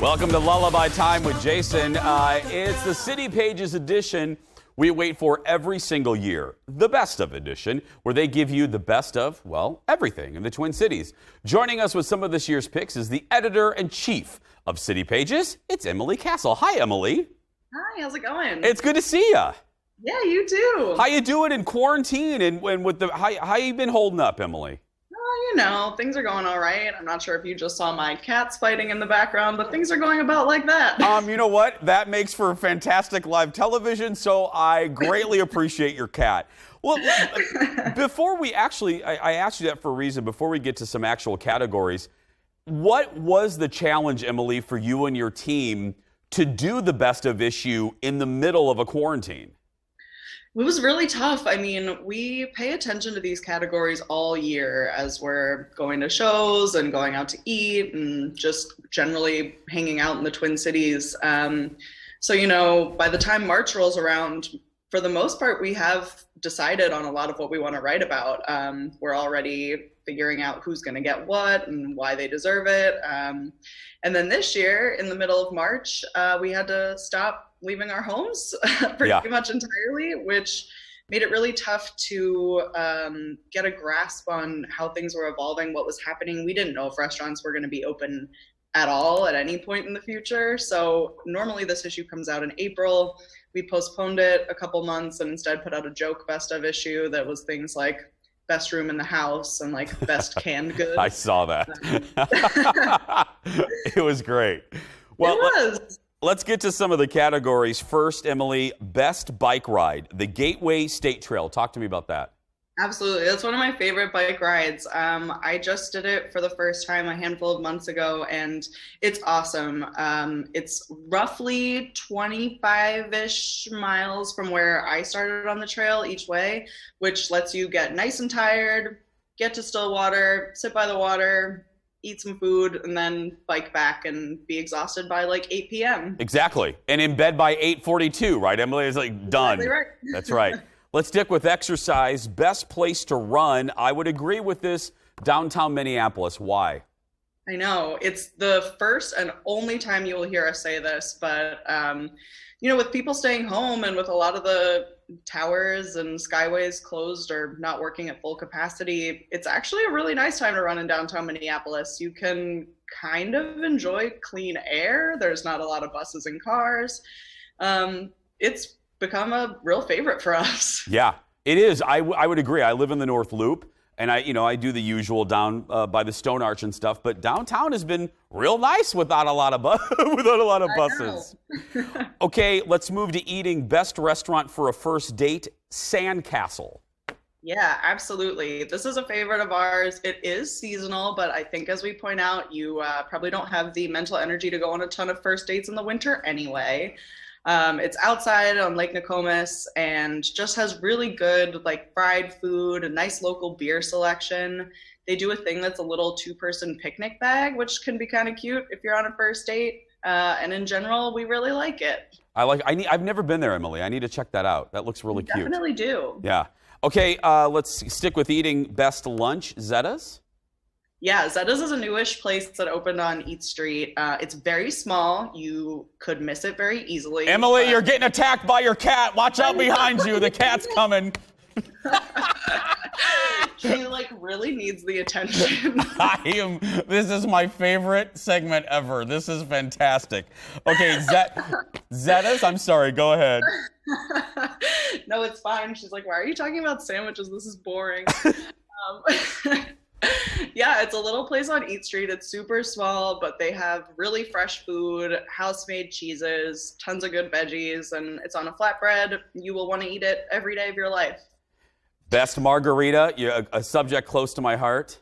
Welcome to Lullaby Time with Jason. It's the City Pages edition we wait for every single year, the Best of edition, where they give you the best of, well, everything in the Twin Cities. Joining us with some of this year's picks is the editor-in-chief of City Pages. It's Emily Castle. Hi, Emily. Hi, how's it going? It's good to see you. Yeah, you too. How you doing in quarantine and with the how you been holding up, Emily? Things are going all right. I'm not sure if you just saw my cats fighting in the background, but things are going about like that. You know what? That makes for fantastic live television, so I greatly appreciate your cat. Well, before we actually, I asked you that for a reason, before we get to some actual categories, what was the challenge, Emily, for you and your team to do the best of issue in the middle of a quarantine? It was really tough. I mean, we pay attention to these categories all year as we're going to shows and going out to eat and just generally hanging out in the Twin Cities. So, by the time March rolls around, for the most part, we have decided on a lot of what we want to write about. We're already figuring out who's going to get what and why they deserve it. And then this year, in the middle of March, we had to stop leaving our homes pretty much entirely, which made it really tough to get a grasp on how things were evolving, what was happening. We didn't know if restaurants were going to be open at all at any point in the future. So normally this issue comes out in April. We postponed it a couple months and instead put out a joke best of issue that was things like best room in the house and like best canned goods. I saw that. It was great. Well, it was. Let's get to some of the categories. First, Emily, best bike ride, the Gateway State Trail. Talk to me about that. Absolutely. That's one of my favorite bike rides. I just did it for the first time a handful of months ago, and it's awesome. It's roughly 25-ish miles from where I started on the trail each way, which lets you get nice and tired, get to still water, sit by the water, eat some food, and then bike back and be exhausted by like 8 p.m. Exactly. And in bed by 8:42, right, Emily? It's like done. Exactly right. That's right. Let's stick with exercise. Best place to run. I would agree with this. Downtown Minneapolis. Why? I know. It's the first and only time you will hear us say this, but with people staying home and with a lot of the towers and skyways closed or not working at full capacity, it's actually a really nice time to run in downtown Minneapolis. You can kind of enjoy clean air. There's not a lot of buses and cars. It's become a real favorite for us. Yeah, it is. I would agree. I live in the North Loop, and I do the usual down by the Stone Arch and stuff. But downtown has been real nice without a lot of buses. Okay, let's move to eating. Best restaurant for a first date, Sandcastle. Yeah, absolutely. This is a favorite of ours. It is seasonal, but I think as we point out, you probably don't have the mental energy to go on a ton of first dates in the winter anyway. It's outside on Lake Nokomis and just has really good like fried food, a nice local beer selection. They do a thing that's a little 2-person picnic bag, which can be kind of cute if you're on a first date. And in general, we really like it. I've never been there, Emily. I need to check that out. That looks really cute. Definitely do. Yeah. Okay, let's stick with eating. Best lunch, Zetta's? Yeah, Zetta's is a newish place that opened on Eat Street. It's very small. You could miss it very easily. Emily, you're getting attacked by your cat. Watch out behind you. The cat's coming. She really needs the attention. This is my favorite segment ever. This is fantastic. Okay, Zetta's, I'm sorry, go ahead. No, it's fine. She's like, why are you talking about sandwiches? This is boring. Yeah, it's a little place on Eat Street. It's super small, but they have really fresh food, house-made cheeses, tons of good veggies, and it's on a flatbread. You will want to eat it every day of your life. Best margarita, a subject close to my heart.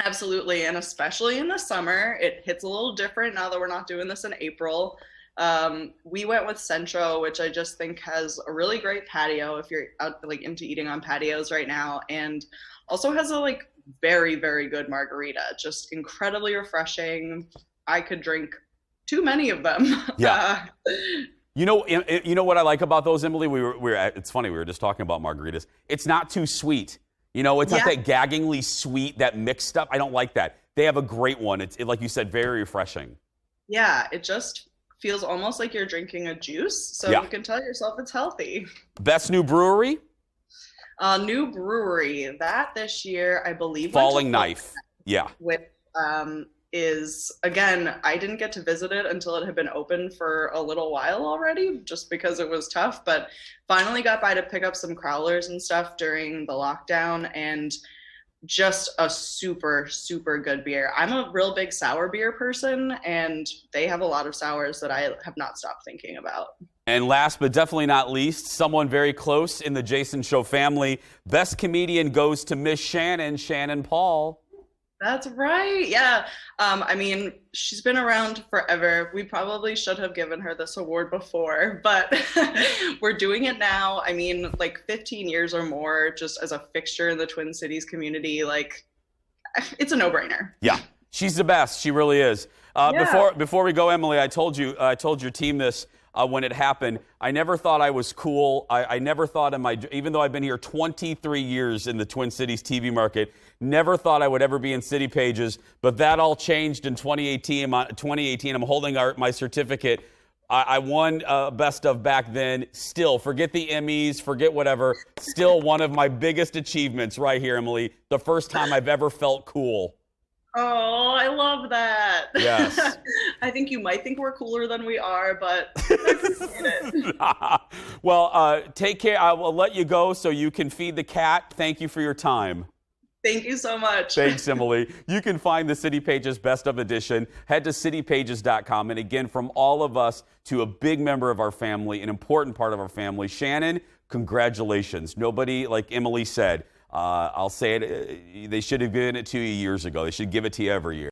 Absolutely, and especially in the summer, it hits a little different now that we're not doing this in April. We went with Centro, which I just think has a really great patio if you're out into eating on patios right now, and also has a very, very good margarita. Just incredibly refreshing. I could drink too many of them. Yeah. You know what I like about those, Emily? It's funny, we were just talking about margaritas. It's not too sweet. It's not that gaggingly sweet, that mixed up. I don't like that. They have a great one. It's like you said, very refreshing. Yeah, it just feels almost like you're drinking a juice, so Yeah. you can tell yourself it's healthy. Best new brewery? New brewery that this year I believe went to Falling Florida, Knife. Yeah. which is again, I didn't get to visit it until it had been open for a little while already, just because it was tough. But finally got by to pick up some crowlers and stuff during the lockdown, and just a super, super good beer. I'm a real big sour beer person, and they have a lot of sours that I have not stopped thinking about. And last but definitely not least, someone very close in the Jason Show family. Best comedian goes to Miss Shannon Paul. That's right. Yeah. I mean, she's been around forever. We probably should have given her this award before, but we're doing it now. I mean, like 15 years or more just as a fixture in the Twin Cities community. Like, it's a no-brainer. Yeah, she's the best. She really is. Yeah. Before we go, Emily, I told your team this when it happened. I never thought I was cool. I never thought even though I've been here 23 years in the Twin Cities TV market, never thought I would ever be in City Pages. But that all changed in 2018. I'm holding my certificate. I won Best of back then. Still, forget the Emmys, forget whatever. Still one of my biggest achievements right here, Emily. The first time I've ever felt cool. Oh, I love that. Yes. I think you might think we're cooler than we are, but I appreciate it. Well, take care. I will let you go so you can feed the cat. Thank you for your time. Thank you so much. Thanks, Emily. You can find the City Pages Best of Edition. Head to citypages.com. And again, from all of us to a big member of our family, an important part of our family, Shannon, congratulations. Nobody, like Emily said, I'll say it, they should have given it to you years ago. They should give it to you every year.